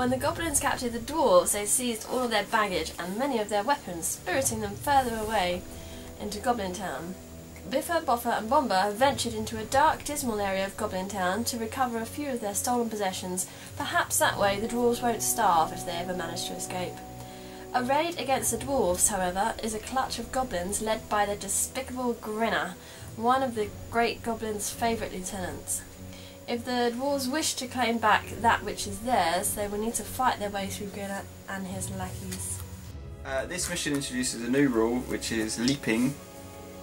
When the goblins captured the dwarves, they seized all of their baggage and many of their weapons, spiriting them further away into Goblin Town. Bifur, Bofur and Bombur have ventured into a dark, dismal area of Goblin Town to recover a few of their stolen possessions. Perhaps that way the dwarves won't starve if they ever manage to escape. A raid against the dwarves, however, is a clutch of goblins led by the despicable Grinner, one of the great goblin's favourite lieutenants. If the dwarves wish to claim back that which is theirs, they will need to fight their way through Grinner and his lackeys. This mission introduces a new rule, which is leaping,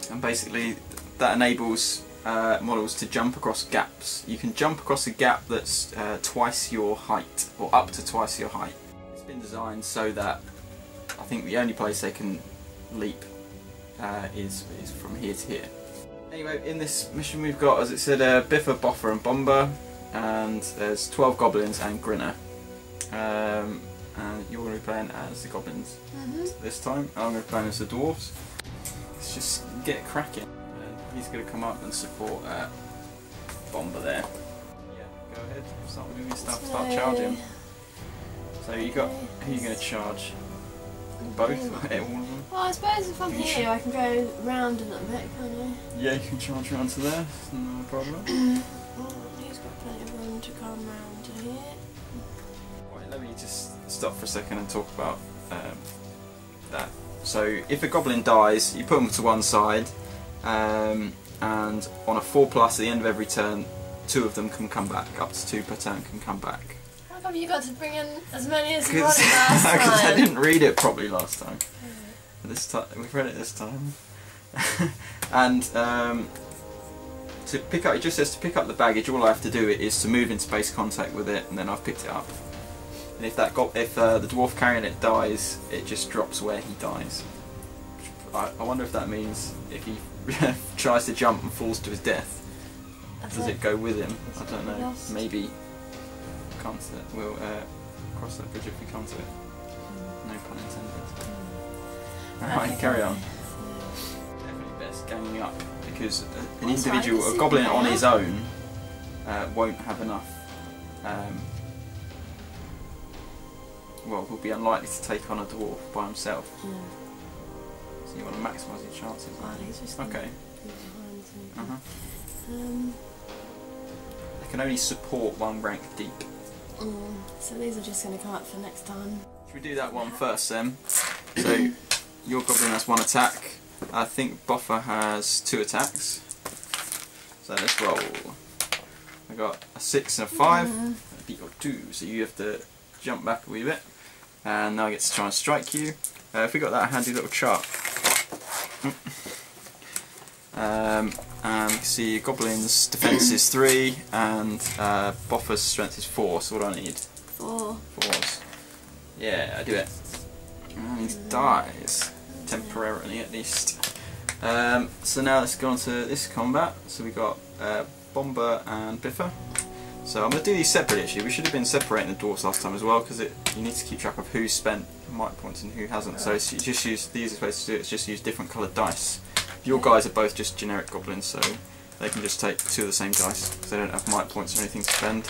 and basically that enables models to jump across gaps. You can jump across a gap that's twice your height, or up to twice your height. It's been designed so that I think the only place they can leap is from here to here. Anyway, in this mission we've got, as it said, Bifur, Bofur and Bombur, and there's 12 goblins and Grinner. And you're going to be playing as the goblins this time, and I'm going to be playing as the dwarves. Let's just get cracking. And he's going to come up and support Bombur there. Yeah, go ahead, start moving stuff, start charging. So you got, who are you going to charge? Both? All of them? Well, I suppose if I'm here I can go round a little bit, can't I? Yeah, you can charge round to there, no problem. He's got plenty of room to come round to here. Right, let me just stop for a second and talk about that. So if a goblin dies, you put them to one side, and on a 4+ at the end of every turn, 2 of them can come back, up to 2 per turn can come back. How come you got to bring in as many as you wanted last time? Because I didn't read it properly last time. This time we've read it this time. And to pick up, it just says to pick up the baggage. All I have to do is to move in space contact with it, and then I've picked it up. And if the dwarf carrying it dies, it just drops where he dies. I wonder if that means if he tries to jump and falls to his death, does it go with him? I don't know. Maybe. We'll cross that bridge if we come to it. No pun intended. Alright, carry on. Definitely best ganging up, because an individual, a goblin on his own, won't have enough. Well, will be unlikely to take on a dwarf by himself. So you want to maximise your chances. Okay. They can only support 1 rank deep. So these are just going to come up for next time. Should we do that one first then? So your goblin has 1 attack. I think Bofur has 2 attacks. So let's roll. I got a 6 and a 5. I beat your 2, so you have to jump back a wee bit. And now I get to try and strike you. If we got that handy little chart. And you can see Goblin's defense is 3 and Bofur's strength is 4, so what do I need? 4. 4s. Yeah, I do it. And he dies. Temporarily at least. So now let's go on to this combat. So we got Bombur and Bifur. So I'm going to do these separately actually. We should have been separating the dwarfs last time as well, because you need to keep track of who's spent might points and who hasn't. So it's just use, the easiest way to do it is just use different coloured dice. Your guys are both just generic goblins, so they can just take 2 of the same dice, because they don't have might points or anything to spend.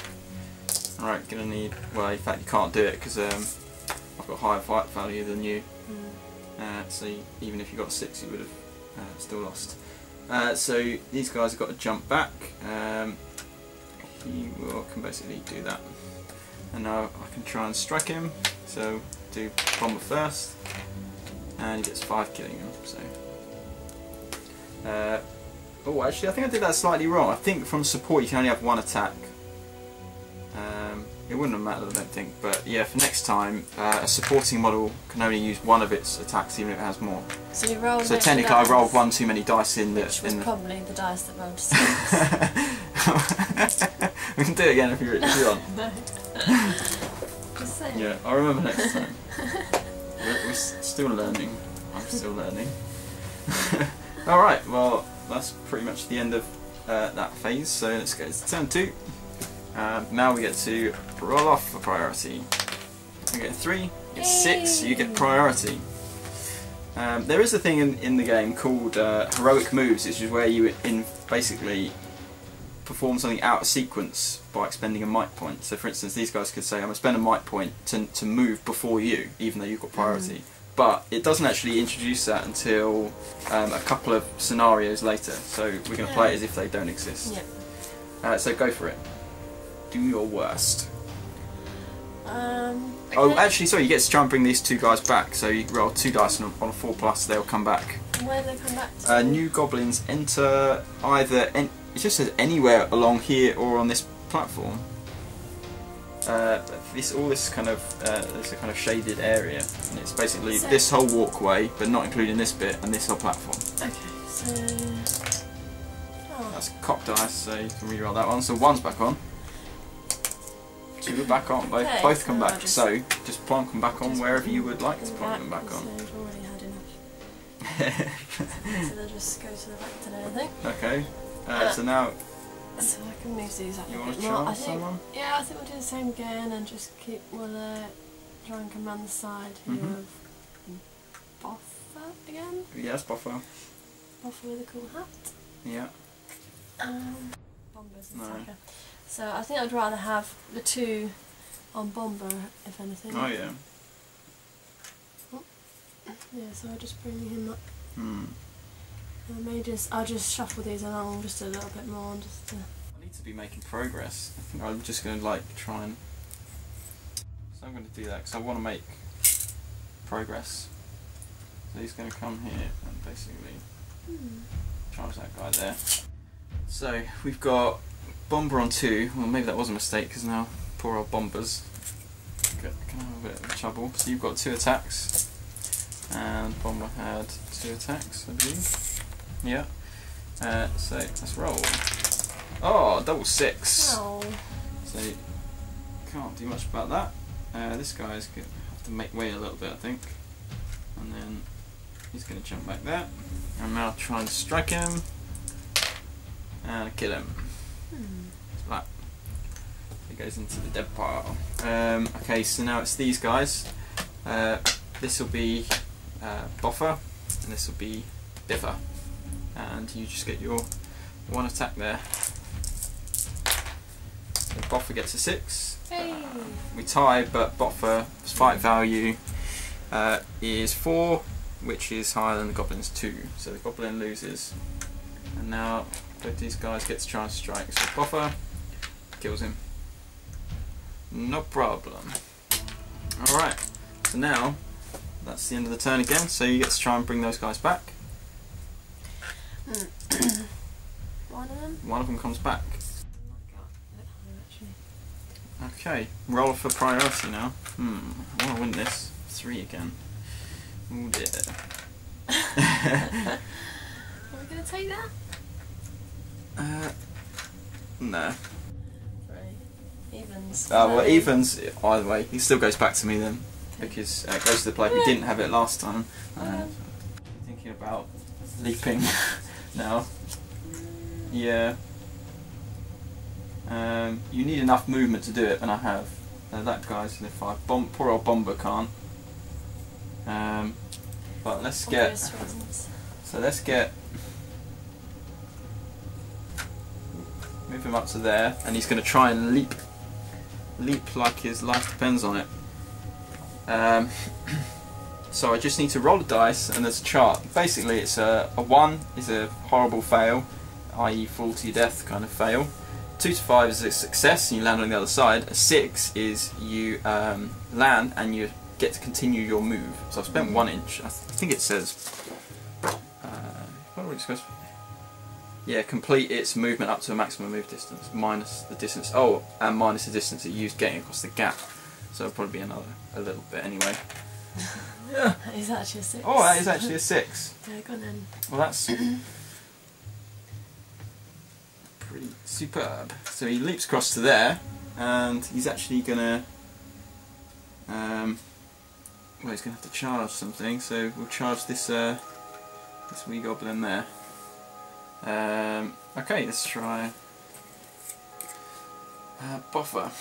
Alright, gonna need, well in fact you can't do it because I've got higher fight value than you. So even if you got 6 you would have still lost. So these guys have got to jump back. He can basically do that. And now I can try and strike him, so do Bombur first, and he gets 5 killing him. So. Oh, actually, I think I did that slightly wrong. I think from support you can only have 1 attack. It wouldn't have mattered, I don't think. But yeah, for next time, a supporting model can only use 1 of its attacks, even if it has more. So you rolled. So technically, I rolled 1 too many dice in the. Which was probably the dice that rolled 6. We can do it again if you want. No. Just saying. Yeah, I'll remember next time. We're still learning. I'm still learning. Alright, well, that's pretty much the end of that phase, so let's go to turn 2. Now we get to roll off for priority. You get 3, you get 6, you get priority. There is a thing in the game called heroic moves, which is where you basically perform something out of sequence by expending a might point. So for instance, these guys could say, I'm going to spend a might point to move before you, even though you've got priority. But it doesn't actually introduce that until a couple of scenarios later. So we're going to play it as if they don't exist. Yep. So go for it. Do your worst. Okay. Oh, actually, sorry, you get to try and bring these two guys back. So you roll 2 dice on a 4+, they'll come back. Where do they come back to? New goblins enter either, it just says anywhere along here or on this platform. All this kind of, there's a kind of shaded area, and it's basically this whole walkway, but not including this bit and this whole platform. Okay, so... Oh. That's cock dice, so you can re-roll that one. So 1's back on. 2 are back on, Okay, both come back. just So just plonk them back on wherever you would like to plonk them back on. So we've already had enough. So they'll just go to the back to anything. Okay, so now... So I can move these up You a want bit to more. charge someone? Yeah, I think we'll do the same again and just keep, we'll try and come around the side here of Bofur again. Yes, Bofur. Bofur with a cool hat. Yeah. Bombur's No. attacker. So I think I'd rather have the 2 on Bombur, if anything. Oh yeah. Yeah, so I'll just bring him up. Hmm. I'll just shuffle these along just a little bit more, just to... I need to be making progress. I think I'm just going to try and... So I'm going to do that because I want to make progress. So he's going to come here and basically charge that guy there. So we've got Bombur on 2. Well, maybe that was a mistake because now poor old Bombur's can have a bit of trouble. So you've got 2 attacks, and Bombur had 2 attacks, I believe. Yeah. So let's roll. Oh, double 6. Oh. So can't do much about that. This guy's going to have to make way a little bit, I think. And then he's going to jump back there. And now try and strike him. And kill him. Like that. He goes into the dead pile. Okay, so now it's these guys. This will be Bofur, and this will be Bifur. And you just get your 1 attack there. So Bofur gets a 6. Hey. We tie, but Bofur's fight value is 4, which is higher than the Goblin's 2. So the Goblin loses. And now both these guys get to try and strike. So Bofur kills him. No problem. Alright, so now that's the end of the turn again, so you get to try and bring those guys back. One of them? One of them comes back. Okay, roll for priority now. I want to win this. 3 again. Oh dear. Are we going to take that? No. 3. Evens. Well, evens, either way. He still goes back to me then, because it goes to the player who didn't have it last time. Thinking about leaping now. Yeah. You need enough movement to do it, and I have. That guy's in 5. Poor old Bombur can't. But let's get. So let's get. Move him up to there, and he's going to try and leap like his life depends on it. So I just need to roll a dice, and there's a chart. Basically, it's a 1 is a horrible fail, i.e. fall to your death kind of fail. 2 to 5 is a success, and you land on the other side. A 6 is you land and you get to continue your move. So I've spent 1 inch. I think it says. What are we discussing? Yeah, complete its movement up to a maximum move distance, minus the distance. Oh, and minus the distance it used getting across the gap. So it'll probably be a little bit anyway. Yeah. That is actually a 6. Oh, that is actually a 6. Yeah, go on then. Well, that's pretty superb. So he leaps across to there, and he's actually gonna. Well, he's gonna have to charge something. So we'll charge this this wee goblin there. Okay, let's try Bofur.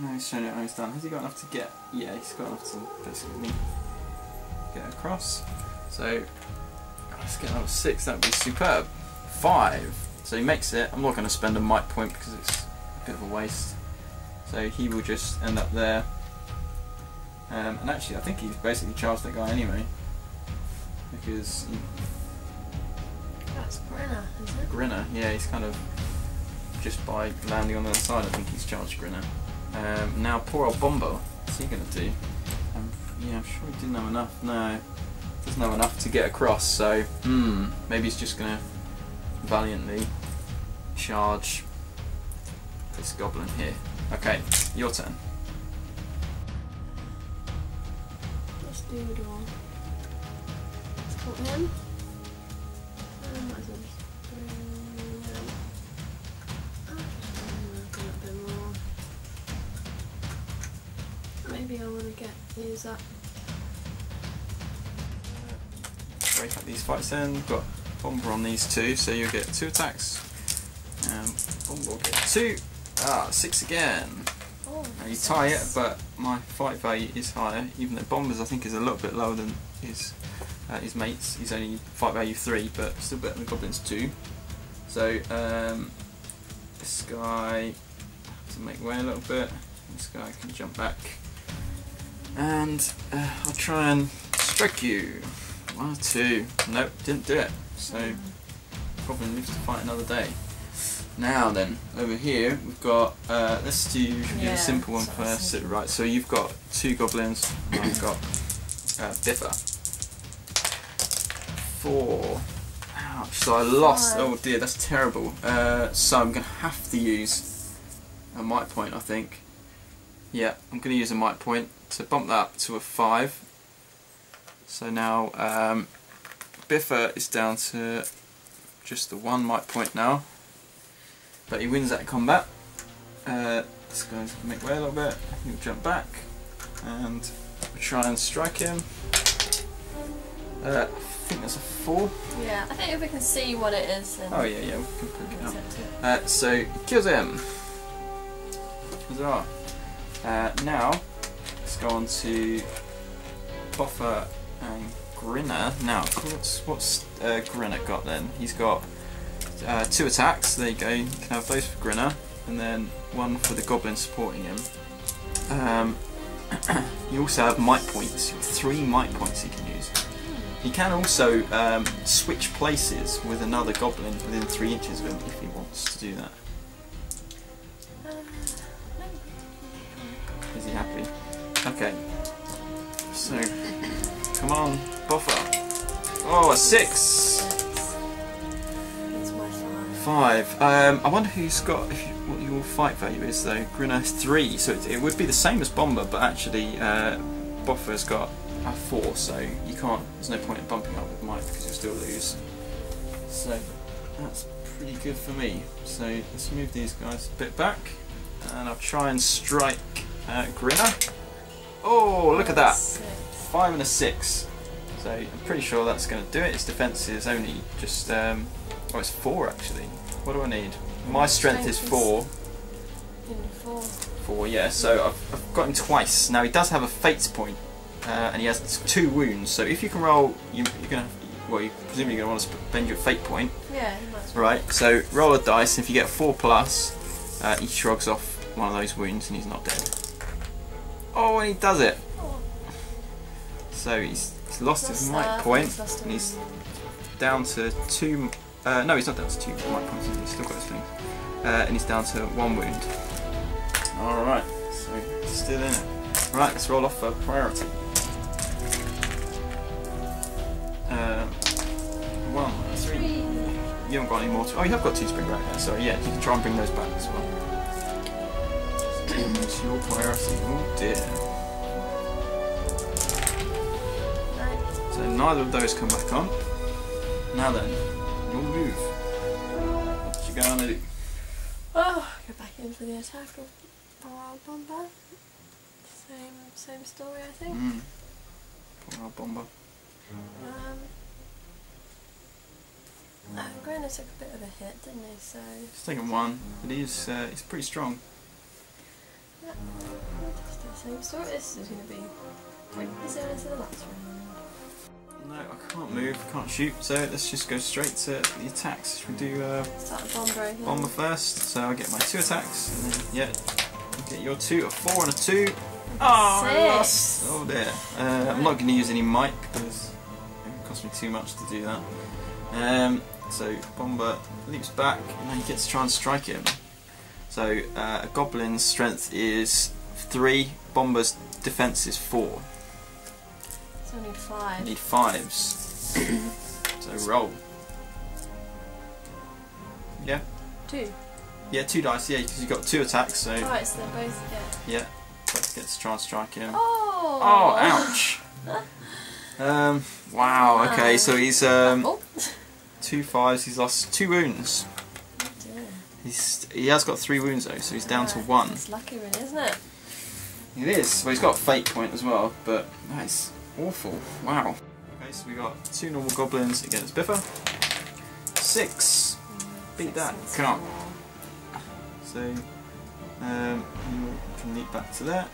No, he's showing it how he's done. Has he got enough to get? Yeah, he's got enough to basically get across. So let's get another 6. That would be superb. 5. So he makes it. I'm not going to spend a might point because it's a bit of a waste. So he will just end up there. And actually, I think he's basically charged that guy anyway. Because... That's Grinner, isn't it? Grinner, yeah, he's kind of... Just by landing on the other side, I think he's charged Grinner. Now, poor old Bombur, what's he going to do? Yeah, I'm sure he didn't have enough. No, doesn't have enough to get across, so... maybe he's just going to valiantly charge this goblin here. Okay, your turn. Let's do it all. Let's put him. Might as well just bring him. I'll just bring him a bit more. Maybe I want to get these up. Break up these fights then. We've got Bombur on these two, so you'll get 2 attacks. Bombur will get 2. 6 again. Oh, Now you tie it, but my fight value is higher, even though Bombur's I think is a little bit lower than his mates. He's only fight value 3, but still better than Goblin's 2. So this guy has to make way a little bit. This guy can jump back, and I'll try and strike you. 1 or 2. Nope, didn't do it. So Goblin lives to fight another day. Now then, over here we've got, let's do a simple one first. Right, so you've got 2 goblins, and I've got Bifur. 4. Ouch, so I lost. Oh dear, that's terrible. So I'm going to have to use a might point, I think. Yeah, I'm going to use a might point to bump that up to a 5. So now Bifur is down to just the 1 might point now. But he wins that combat. This guy's going to make way a little bit. He'll jump back and we'll try and strike him. I think that's a 4. Yeah, I think if we can see what it is, then oh yeah, we can pick it up. So he kills him. Huzzah. Now let's go on to Bofur and Grinner. Now what's Grinner got then? He's got 2 attacks, there you go, you can have those for Grinner, and then 1 for the goblin supporting him. You also have might points, 3 might points he can use. He can also switch places with another goblin within 3 inches of him if he wants to do that. Is he happy? Okay, so come on, Bofur. Oh, a 6! 5. I wonder who's got what your fight value is though. Grinner 3, so it would be the same as Bombur, but actually Bofur's got a 4, so you can't. There's no point in bumping up with might because you'll still lose. So that's pretty good for me. So let's move these guys a bit back, and I'll try and strike Grinner. Oh, look at that! 5 and a 6. So I'm pretty sure that's going to do it. His defense is only just. Oh, it's 4 actually. What do I need? My strength is 4. 4, yeah. So I've got him twice. Now he does have a fate's point, and he has 2 wounds. So if you can roll, you're gonna. Well, you're presumably gonna want to spend your fate point. Yeah. Right. So roll a dice. If you get 4+, he shrugs off one of those wounds, and he's not dead. Oh, and he does it. So he's lost his might point, and he's down to 2. No, he's not down to 2 might points, he's still got his things. And he's down to 1 wound. Alright, so he's still in it. Right, let's roll off for priority. 1, 3. You haven't got any more. Oh, you have got 2 spring back there, so yeah, you can try and bring those back as well. What's your priority? Oh dear. So neither of those come back on. Now then. Your move. What you gonna do? Oh, go back in for the attack of Bombur. Same story, I think. Poor old Bombur. Grinner took a bit of a hit, didn't he? So he's taken 1, but he's pretty strong. Yeah, just the same story. This is going to be pretty similar to the last round. no, I can't move, can't shoot, so let's just go straight to the attacks. Should we do Start with Bombur again. Bombur first? So I'll get my 2 attacks, and then, yeah, you get your 2, a 4 and a 2. Oh, I lost! Oh dear. I'm not going to use any mic because it would cost me too much to do that. So Bombur leaps back, and then he gets to try and strike him. So a goblin's strength is 3, Bombur's defense is 4. So I need 5. You need 5s. So roll. Yeah? 2. Yeah, 2 dice, yeah, because you've got 2 attacks, so... Alright, so they're both, Yeah, both get to try and strike him. Oh! Oh, ouch! Wow, okay, so he's 2 5s, he's lost 2 wounds. Oh dear. He has got 3 wounds though, so he's down to 1. It's lucky really, isn't it? It is. Well, he's got a fate point as well, but that is awful. Wow. Okay, so we got 2 normal goblins against Bifur. 6. Beat that. Can't. So, you can leap back to there.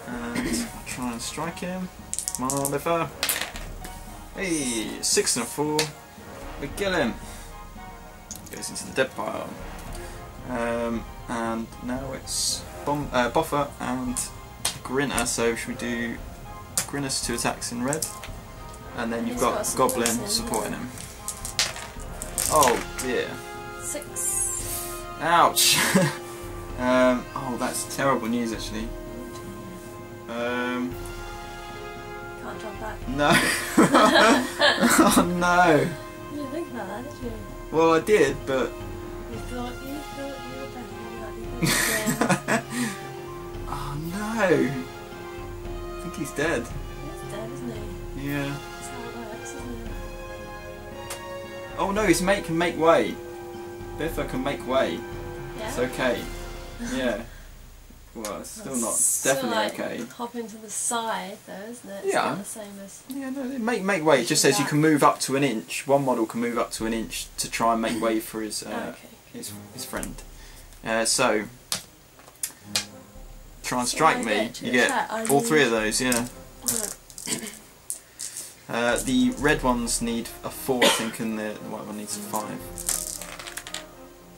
And try and strike him. Come on, Bifur. Hey, 6 and a 4. We kill him. Goes into the dead pile. And now it's Bofur and Grinner, so should we do Grinner's 2 attacks in red? And then you've got Goblin supporting him. Oh dear. 6. Ouch! Oh, that's terrible news actually. Can't drop back. No. Oh no. You didn't think about that, did you? Well, I did, but... You thought you were better than that. Oh no! I think he's dead. He's dead, isn't he? Yeah. That's how it works, isn't it? Oh no, his mate can make way. Bifur can make way. Yeah? It's okay. Yeah. Well, it's still not. Still Definitely like okay. hop into the side though, isn't it? It's Yeah. not the same as... Yeah, no, make way. It just says you can move up to an inch. One model can move up to an inch to try and make way for his his friend. So try and strike me. You get all 3 of those. Yeah. The red ones need a 4, I think, and the white one needs a 5.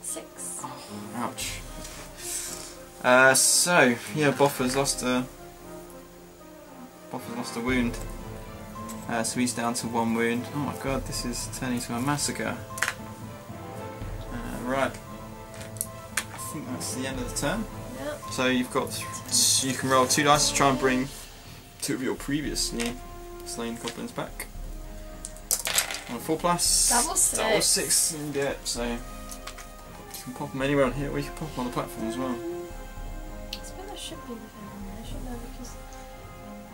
6. Oh, ouch. So yeah, Bofur's lost a wound. So he's down to 1 wound. Oh my god, this is turning into a massacre. Right. I think that's the end of the turn. Yep. So you've got you can roll 2 dice to try and bring 2 of your previously slain goblins back. On a 4+. Double 6 in depth, so you can pop them anywhere on here, or you can pop them on the platform as well. I should be defending there, shouldn't I? Because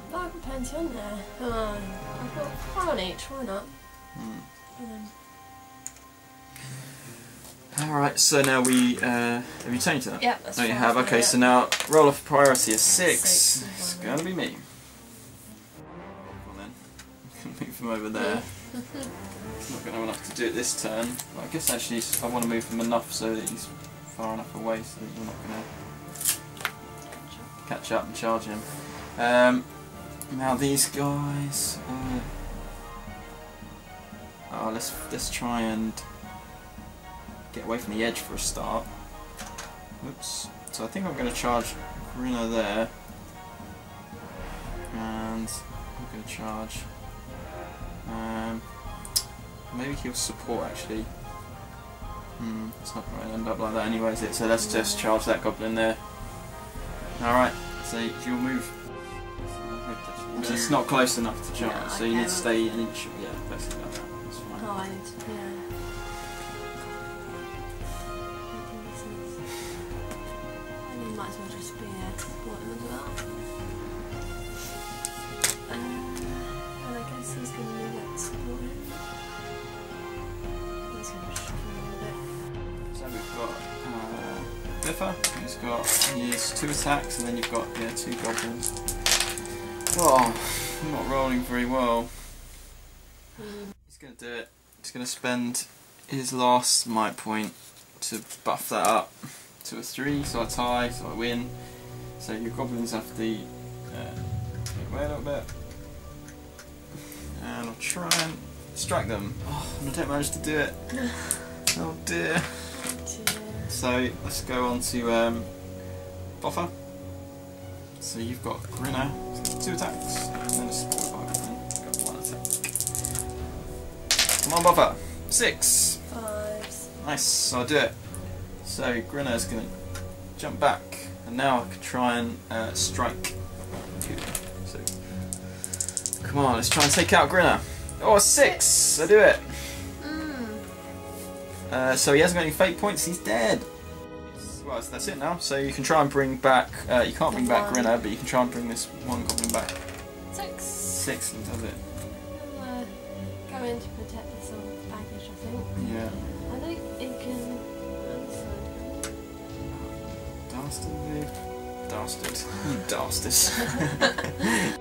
I've got plenty on there. I've got 1 on each, why not? Alright, so now we have you changed that? Yep, that's Oh, you fine, have. Okay, yeah. so now roll off priority is 6. 6. It's gonna be me. Well then, I'm gonna move him over there. He's not gonna have enough to do it this turn. Well, I guess actually I want to move him enough so that he's far enough away so that you're not gonna catch up and charge him. Now these guys. Let's try and get away from the edge for a start. Oops. So I think I'm going to charge Grinner there, and I'm going to charge. Maybe he'll support actually. It's not going to end up like that anyway, is it? So let's just charge that goblin there. Alright, so you'll move. It's not close enough to charge, Yeah, so you need to stay an inch. Yeah, basically like that. That's fine. Oh, I need to, yeah. I mean, might as well just be support him as well. And I guess he's going to need that support him. He's going to struggle a bit. So we've got Bifur, he has 2 attacks, and then you've got 2 goblins. Oh, I'm not rolling very well. He's going to do it. He's going to spend his last might point to buff that up to a 3, so I tie, so I win. So your goblins have to make way a little bit. and I'll try and strike them. Oh, and I don't manage to do it. Oh dear. So let's go on to Bofur. So you've got Grinner, 2 attacks, and then a support by Goblin. Got 1 attack. Come on, Bofur. 6. 5s. Nice. So I'll do it. So Grinner's going to jump back, and now I can try and strike. So, come on, let's try and take out Grinner. Oh, 6! I do it. So he hasn't got any fate points. He's dead. Well, that's it now. So you can try and bring back. You can't bring back Grinner, but you can try and bring this one goblin back. 6. 6 and does it. I'll go in to protect this old baggage, I think. Yeah. I think it can. Dastard. You dastard.